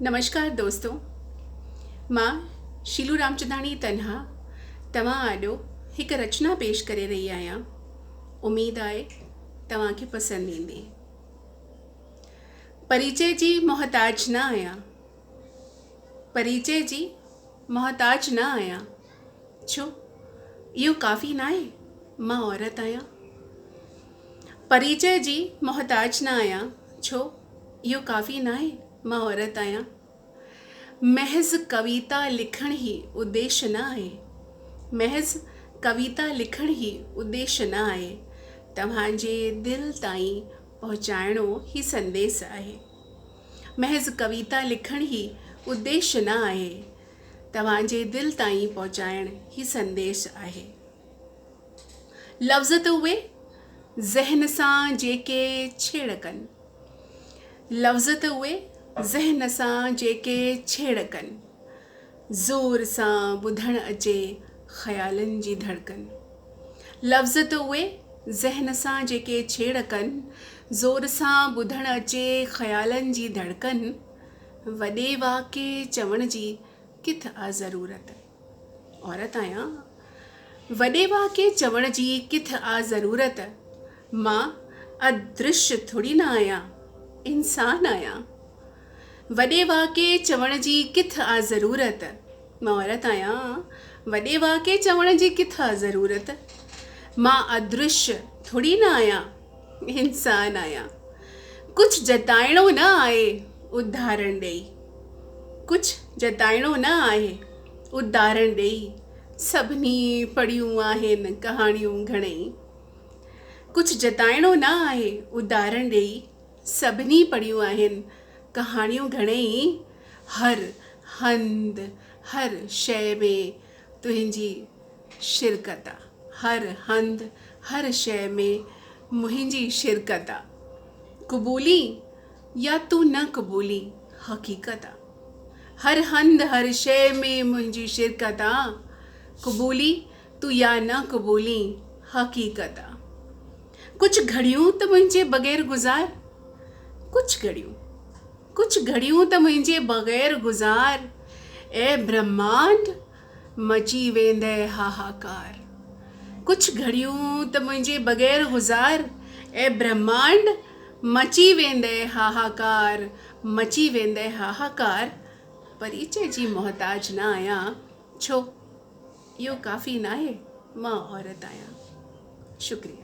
नमस्कार दोस्तों, मां शीलू रामचंदाणी तन्हा तव्हां आॾो हिकु रचना पेश करे रही आहियां। उम्मीद आहे तव्हांखे पसंदि ईंदी। परिचय जी मोहताज न आहियां, परिचय जी मोहताज न आहियां, छो इहो काफ़ी न आहे मां औरत आहियां। परिचय जी मोहताज न आहियां, छो इहो काफ़ी न आहे मां औरत आहियां। महज़ कविता लिखण ही उद्देश्य न आहे, महज़ कविता लिखण ही उद्देश्य न आहे, तव्हांजे दिलि ताईं पहुचाइणो ही संदेश आहे। महज़ कविता लिखण ही उद्देश्य न आहे, तव्हांजे दिलि ताईं पहुचाइण ही संदेश आहे। लफ़्ज़ त उहे ज़हन सां जेके छेड़ कनि, लफ़्ज़ त उहे ज़हन सां जेके छेड़ कनि, ज़ोर सां ॿुधण अचे ख़्यालनि जी धड़कन। लफ़्ज़ त उहे ज़हन सां जेके छेड़ कनि, ज़ोर सां ॿुधण अचे ख़्यालनि जी धड़कन। वॾे वाके चवण जी किथे आ ज़रूरत, औरत आहियां। वॾे वाके चवण जी किथे आ ज़रूरत, मां अदृश्य थोड़ी न आहियां, इंसान आहियां। वॾे वाके चवण जी किथे आ ज़रूरत, मां औरत आहियां। वॾे वाके चवण जी किथे आ ज़रूरत, मां अदृश्य थोड़ी न आहियां, इंसान आहियां। कुझु जताइणो न आहे उदाहरण ॾेई, कुझु जताइणो न आहे उदाहरण ॾेई, सभिनी पढ़ियूं आहिनि कहाणियूं घणेई। कुझु जताइणो न आहे उदाहरण ॾेई, सभिनी पढ़ियूं आहिनि कहाणियूं घणेई। हर हंधि हर शइ में तुंहिंजी शिरकत आहे, हर हंधि हर शइ में मुंहिंजी शिरकत आहे। क़बूली या तूं न क़बूली हक़ीक़त आहे, हर हंधि हर शइ में मुंहिंजी शिरकत आहे। क़बूली तूं या न क़बूली हक़ीक़त आहे। कुझु घड़ियूं त मुंहिंजे बग़ैर गुज़ार, कुझु घड़ियूं त मुंहिंजे बग़ैर गुज़ार, ऐ ब्रह्मांड मची वेंदे हाहाकार। कुझु घड़ियूं त मुंहिंजे बग़ैर गुज़ार, ऐ ब्रह्मांड मची वेंदे हाहाकार, मची वेंदे हाहाकार। परिचय जी मोहताज न आहियां, छो इहो काफ़ी न आहे मां औरत आहियां। शुक्रिया।